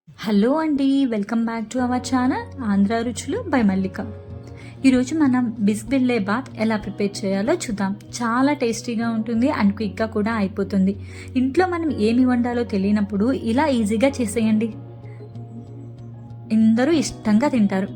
Hello అండి, welcome back to our channel Andhra రుచులు by మల్లిక. ఈరోజు మనం బిస్బిల్లాబాత్ ఎలా ప్రిపేర్ చేయాలో చూద్దాం. చాలా టేస్టీగా ఉంటుంది అండ్ క్విక్గా కూడా అయిపోతుంది. ఇంట్లో మనం ఏమి వండాలో తెలియనప్పుడు ఇలా ఈజీగా చేసేయండి, అందరూ ఇష్టంగా తింటారు.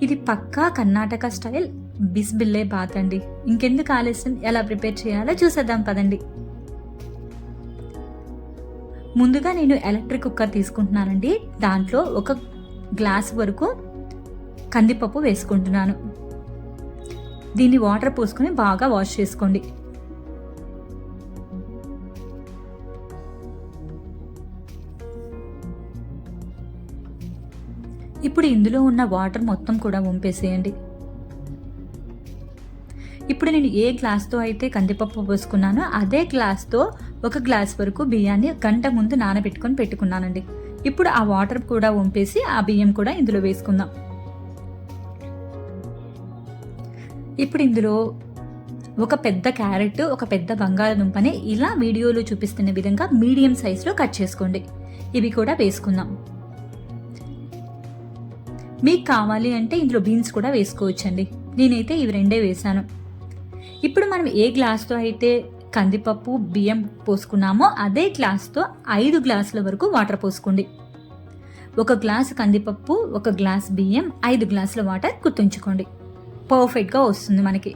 ఇది పక్కా కర్ణాటక స్టైల్ బిస్బిల్లాబాత్ అండి. ఇంకెందుకు ఆలస్యం, ఎలా ప్రిపేర్ చేయాలో చూసేద్దాం పదండి. ముందుగా నేను ఎలక్ట్రిక్ కుక్కర్ తీసుకుంటున్నానండి. దాంట్లో ఒక గ్లాస్ వరకు కందిపప్పు వేసుకుంటున్నాను. దీన్ని వాటర్ పోసుకొని బాగా వాష్ చేసుకోండి. ఇప్పుడు ఇందులో ఉన్న వాటర్ మొత్తం కూడా వంపేసేయండి. ఇప్పుడు నేను ఏ గ్లాస్తో అయితే కందిపప్పు పోసుకున్నానో అదే గ్లాస్తో ఒక గ్లాస్ వరకు బియ్యాన్ని గంట ముందు నానబెట్టుకొని పెట్టుకున్నానండి. ఇప్పుడు ఆ వాటర్ కూడా వంపేసి ఆ బియ్యం కూడా ఇందులో వేసుకుందాం. ఇప్పుడు ఇందులో ఒక పెద్ద క్యారెట్, ఒక పెద్ద బంగాళదుంపని ఇలా వీడియోలో చూపిస్తున్న విధంగా మీడియం సైజులో కట్ చేసుకోండి. ఇవి కూడా వేసుకుందాం. మీకు కావాలి అంటే ఇందులో బీన్స్ కూడా వేసుకోవచ్చండి. నేనైతే ఇవి రెండే వేసాను. ఇప్పుడు మనం ఏ గ్లాస్తో అయితే కందిపప్పు బియ్యం పోసుకున్నామో అదే గ్లాస్తో 5 గ్లాసుల వరకు వాటర్ పోసుకోండి. ఒక గ్లాసు కందిపప్పు, ఒక గ్లాస్ బియ్యం, 5 గ్లాసుల వాటర్ గుర్తుంచుకోండి. పర్ఫెక్ట్గా వస్తుంది మనకి.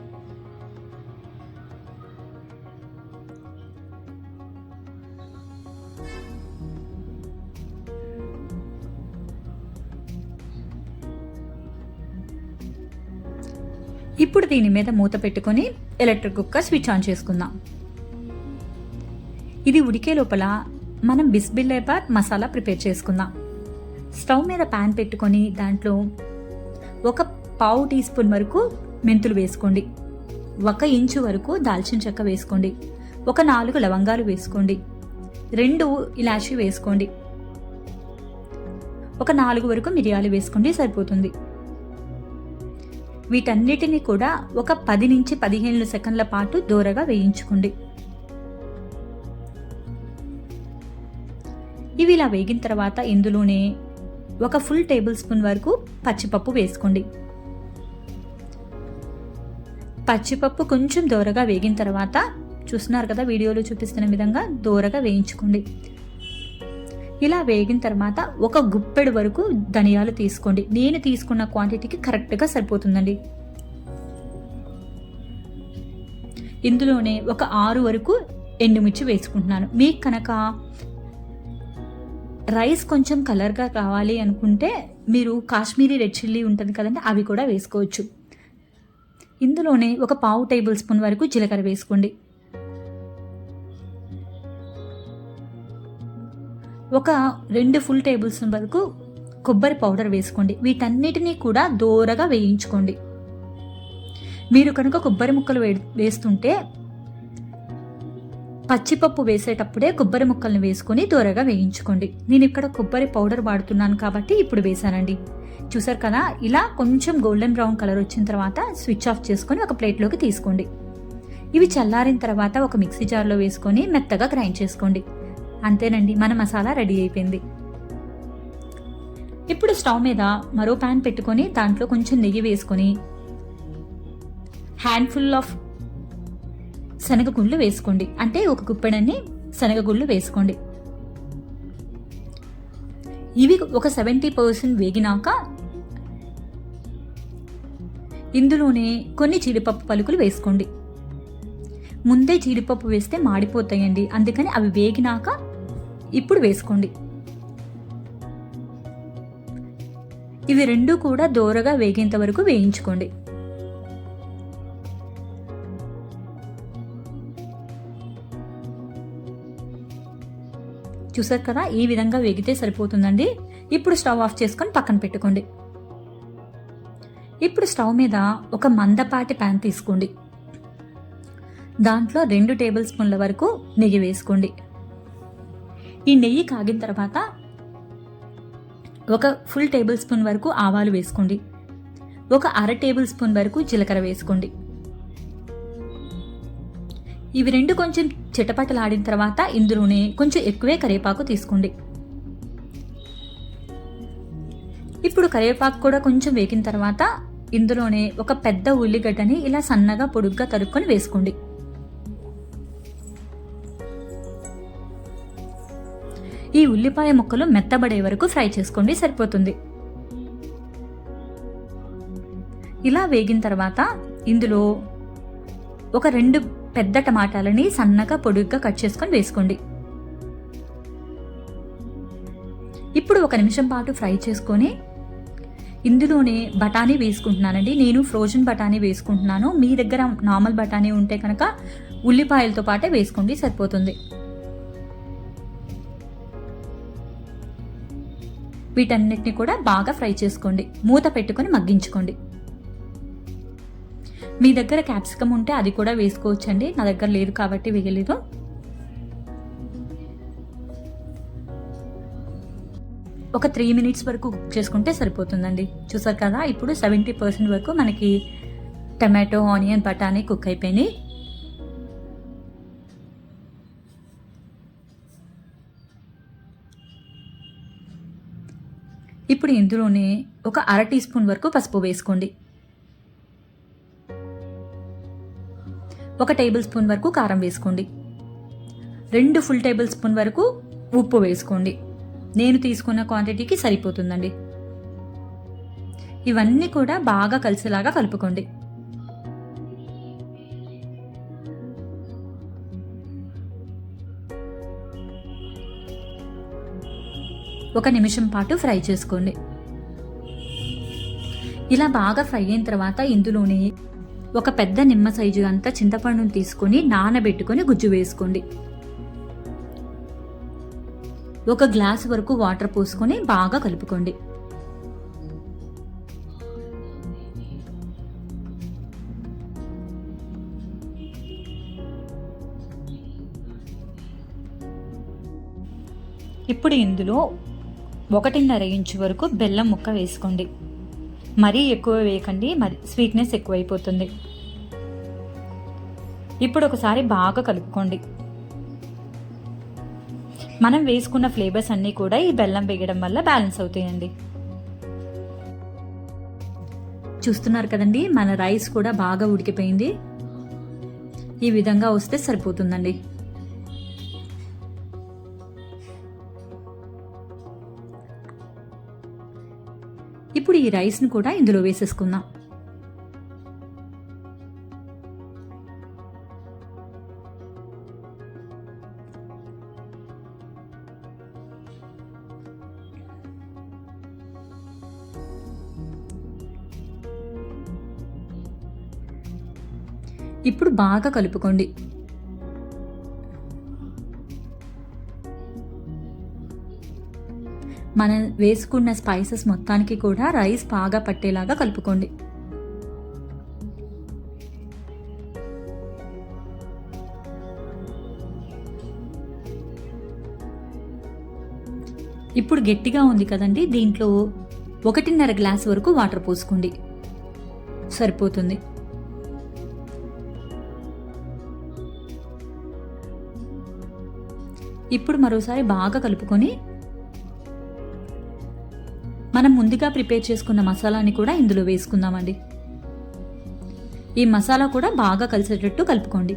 ఇప్పుడు దీని మీద మూత పెట్టుకొని ఎలక్ట్రిక్ కుక్కర్ స్విచ్ ఆన్ చేసుకుందాం. ఇది ఉడికే లోపల మనం బిస్బిల్లాబాత్ మసాలా ప్రిపేర్ చేసుకుందాం. స్టవ్ మీద ప్యాన్ పెట్టుకొని దాంట్లో ఒక పావు టీ స్పూన్ వరకు మెంతులు వేసుకోండి. 1 ఇంచు వరకు దాల్చిన చెక్క వేసుకోండి. ఒక 4 లవంగాలు వేసుకోండి. 2 ఇలాచీ వేసుకోండి. ఒక 4 వరకు మిరియాలు వేసుకోండి, సరిపోతుంది. వీటన్నిటిని కూడా ఒక 10 నుంచి 15 సెకండ్ల పాటు దోరగా వేయించుకోండి. ఇవి ఇలా వేగిన తర్వాత ఇందులోనే ఒక ఫుల్ టేబుల్ స్పూన్ వరకు పచ్చిపప్పు వేసుకోండి. పచ్చిపప్పు కొంచెం దోరగా వేగిన తర్వాత చూస్తున్నారు కదా, వీడియోలో చూపిస్తున్న విధంగా దోరగా వేయించుకోండి. ఇలా వేగిన తర్వాత ఒక గుప్పెడు వరకు ధనియాలు తీసుకోండి. నేను తీసుకున్న క్వాంటిటీకి కరెక్ట్గా సరిపోతుందండి. ఇందులోనే ఒక 6 వరకు ఎండుమిర్చి వేసుకుంటున్నాను. మీకు కనుక రైస్ కొంచెం కలర్గా కావాలి అనుకుంటే మీరు కాశ్మీరీ రెడ్ చిల్లీ ఉంటుంది కదండి, అవి కూడా వేసుకోవచ్చు. ఇందులోనే ఒక పావు టేబుల్ స్పూన్ వరకు జీలకర్ర వేసుకోండి. ఒక 2 ఫుల్ టేబుల్ స్పూన్ వరకు కొబ్బరి పౌడర్ వేసుకోండి. వీటన్నిటినీ కూడా దోరగా వేయించుకోండి. మీరు కనుక కొబ్బరి ముక్కలు వేస్తుంటే పచ్చిపప్పు వేసేటప్పుడే కొబ్బరి ముక్కలను వేసుకొని దోరగా వేయించుకోండి. నేను ఇక్కడ కొబ్బరి పౌడర్ వాడుతున్నాను కాబట్టి ఇప్పుడు వేసానండి. చూసారు కదా, ఇలా కొంచెం గోల్డెన్ బ్రౌన్ కలర్ వచ్చిన తర్వాత స్విచ్ ఆఫ్ చేసుకొని ఒక ప్లేట్లోకి తీసుకోండి. ఇవి చల్లారిన తర్వాత ఒక మిక్సీ జార్లో వేసుకొని మెత్తగా గ్రైండ్ చేసుకోండి. అంతేనండి, మన మసాలా రెడీ అయిపోయింది. ఇప్పుడు స్టవ్ మీద మరో ప్యాన్ పెట్టుకొని దాంట్లో కొంచెం నెయ్యి వేసుకొని హ్యాండ్ఫుల్ ఆఫ్ శనగగుళ్ళు వేసుకోండి. అంటే ఒక గుప్పెడన్ని శనగగుళ్ళు వేసుకోండి. ఇవి ఒక 70% వేగినాక ఇందులోనే కొన్ని జీడిపప్పు పలుకులు వేసుకోండి. ముందే జీడిపప్పు వేస్తే మాడిపోతాయండి, అందుకని అవి వేగినాక ఇప్పుడు వేసుకోండి. ఇవి 2 కూడా దోరగా వేగేంత వరకు వేయించుకోండి. చూసారు కదా, ఈ విధంగా వేగితే సరిపోతుందండి. ఇప్పుడు స్టవ్ ఆఫ్ చేసుకొని పక్కన పెట్టుకోండి. ఇప్పుడు స్టవ్ మీద ఒక మందపాటి ప్యాన్ తీసుకోండి. దాంట్లో 2 టేబుల్ స్పూన్ల వరకు నెయ్యి వేసుకోండి. ఈ నెయ్యి కాగిన తర్వాత ఒక ఫుల్ టేబుల్ స్పూన్ వరకు ఆవాలు వేసుకోండి. ఒక 1/2 టేబుల్ స్పూన్ వరకు జీలకర్ర వేసుకోండి. ఇవి 2 కొంచెం చిటపటలాడిన తర్వాత ఇందులోనే కొంచెం ఎక్కువే కరివేపాకు తీసుకోండి. ఇప్పుడు కరివేపాకు కూడా కొంచెం వేగిన తర్వాత ఇందులోనే ఒక పెద్ద ఉల్లిగడ్డని ఇలా సన్నగా పొడుగ్గా తరుక్కొని వేసుకోండి. ఈ ఉల్లిపాయ ముక్కలు మెత్తబడే వరకు ఫ్రై చేసుకోండి, సరిపోతుంది. ఇలా వేగిన తర్వాత ఇందులో ఒక 2 పెద్ద టమాటాలని సన్నగా పొడుగ్గా కట్ చేసుకొని వేసుకోండి. ఇప్పుడు 1 నిమిషం పాటు ఫ్రై చేసుకొని ఇందులోనే బఠానీ వేసుకుంటున్నానండి. నేను ఫ్రోజన్ బఠానీ వేసుకుంటున్నాను. మీ దగ్గర నార్మల్ బఠానీ ఉంటే కనుక ఉల్లిపాయలతో పాటే వేసుకోండి, సరిపోతుంది. వీటన్నిటిని కూడా బాగా ఫ్రై చేసుకోండి. మూత పెట్టుకొని మగ్గించుకోండి. మీ దగ్గర క్యాప్సికమ్ ఉంటే అది కూడా వేసుకోవచ్చండి. నా దగ్గర లేదు కాబట్టి వేయలేదు. ఒక 3 మినిట్స్ వరకు కుక్ చేసుకుంటే సరిపోతుందండి. చూసారు కదా, ఇప్పుడు 70% వరకు మనకి టమాటో, ఆనియన్, బఠానీ కుక్ అయిపోయినాయి. ఇప్పుడు ఇందులోనే ఒక 1/2 టీ స్పూన్ వరకు పసుపు వేసుకోండి. 1 టేబుల్ స్పూన్ వరకు కారం వేసుకోండి. 2 ఫుల్ టేబుల్ స్పూన్ వరకు ఉప్పు వేసుకోండి. నేను తీసుకున్న క్వాంటిటీకి సరిపోతుందండి. ఇవన్నీ కూడా బాగా కలిసేలాగా కలుపుకోండి. ఒక నిమిషం పాటు ఫ్రై చేసుకోండి. ఇలా బాగా ఫ్రై అయిన తర్వాత ఇందులోనే ఒక పెద్ద నిమ్మ సైజు అంతా చింతపండును తీసుకొని నానబెట్టుకొని గుజ్జు వేసుకోండి. 1 గ్లాస్ వరకు వాటర్ పోసుకొని బాగా కలుపుకోండి. ఇప్పుడు ఇందులో 1.5 ఇంచు వరకు బెల్లం ముక్క వేసుకోండి. మరీ ఎక్కువ వేయకండి, మరి స్వీట్నెస్ ఎక్కువైపోతుంది. ఇప్పుడు ఒకసారి బాగా కలుపుకోండి. మనం వేసుకున్న ఫ్లేవర్స్ అన్నీ కూడా ఈ బెల్లం వేయడం వల్ల బ్యాలెన్స్ అవుతాయండి. చూస్తున్నారు కదండి, మన రైస్ కూడా బాగా ఉడికిపోయింది. ఈ విధంగా వస్తే సరిపోతుందండి. ఇప్పుడు ఈ రైస్ను కూడా ఇందులో వేసేసుకుందాం. ఇప్పుడు బాగా కలుపుకోండి. మనం వేసుకున్న స్పైసెస్ మొత్తానికి కూడా రైస్ బాగా పట్టేలాగా కలుపుకోండి. ఇప్పుడు గట్టిగా ఉంది కదండి, దీంట్లో 1.5 గ్లాస్ వరకు వాటర్ పోసుకోండి, సరిపోతుంది. ఇప్పుడు మరోసారి బాగా కలుపుకొని మనం ముందుగా ప్రిపేర్ చేసుకున్న మసాలాని కూడా ఇందులో వేసుకుందామండి. ఈ మసాలా కూడా బాగా కలిసేటట్టు కలుపుకోండి.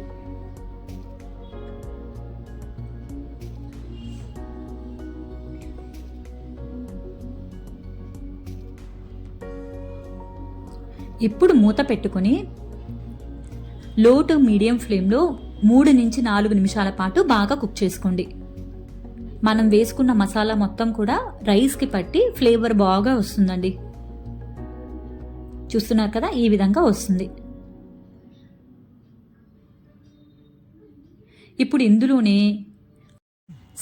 ఇప్పుడు మూత పెట్టుకొని లో టు మీడియం ఫ్లేమ్లో 3 నుంచి 4 నిమిషాల పాటు బాగా కుక్ చేసుకోండి. మనం వేసుకున్న మసాలా మొత్తం కూడా రైస్కి పట్టి ఫ్లేవర్ బాగా వస్తుందండి. చూస్తున్నారు కదా, ఈ విధంగా వస్తుంది. ఇప్పుడు ఇందులోనే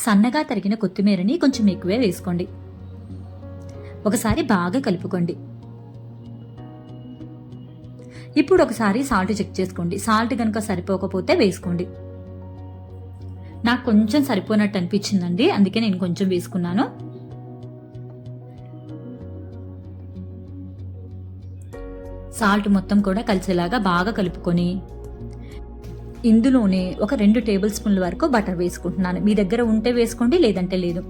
సన్నగా తరిగిన కొత్తిమీరని కొంచెం ఎక్కువే వేసుకోండి. ఒకసారి బాగా కలుపుకోండి. ఇప్పుడు ఒకసారి సాల్ట్ చెక్ చేసుకోండి. సాల్ట్ కనుక సరిపోకపోతే వేసుకోండి. నాకు కొంచెం సరిపోనట్టు అనిపించిందండి, అందుకే నేను కొంచెం వేసుకున్నాను. సాల్ట్ మొత్తం కూడా కలిసేలాగా బాగా కలుపుకొని ఇందులోనే ఒక 2 టేబుల్ స్పూన్ల వరకు బటర్ వేసుకుంటున్నాను. మీ దగ్గర ఉంటే వేసుకోండి, లేదంటే లేదు.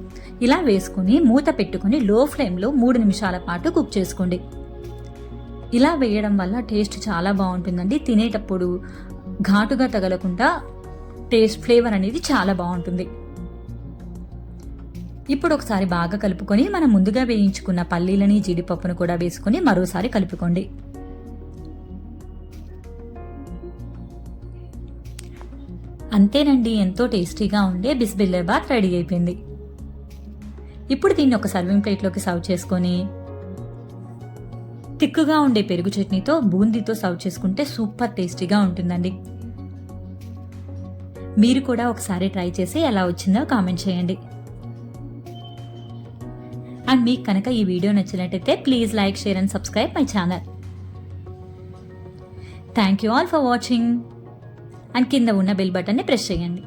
ఇలా వేసుకుని మూత పెట్టుకుని లో ఫ్లేమ్లో 3 నిమిషాల పాటు కుక్ చేసుకోండి. ఇలా వేయడం వల్ల టేస్ట్ చాలా బాగుంటుందండి. తినేటప్పుడు ఘాటుగా తగలకుండా ఫ్లేవర్ అనేది చాలా బాగుంటుంది. ఇప్పుడు ఒకసారి బాగా కలుపుకొని మనం ముందుగా వేయించుకున్న పల్లీలని, జీడిపప్పును కూడా వేసుకుని మరోసారి కలుపుకోండి. అంతేనండి, ఎంతో టేస్టీగా ఉండే బిస్బిల్లాబాత్ రెడీ అయిపోయింది. ఇప్పుడు దీన్ని ఒక సర్వింగ్ ప్లేట్లోకి సర్వ్ చేసుకొని తిక్కుగా ఉండే పెరుగు చట్నీతో బూందీతో సర్వ్ చేసుకుంటే సూపర్ టేస్టీగా ఉంటుందండి. మీరు కూడా ఒకసారి ట్రై చేసి ఎలా వచ్చిందో కామెంట్ చేయండి. అండ్ మీకు కనుక ఈ వీడియో నచ్చినట్టయితే please like, share and subscribe my channel. Thank you all for watching. And కింద ఉన్న బెల్ బటన్ని ప్రెస్ చేయండి.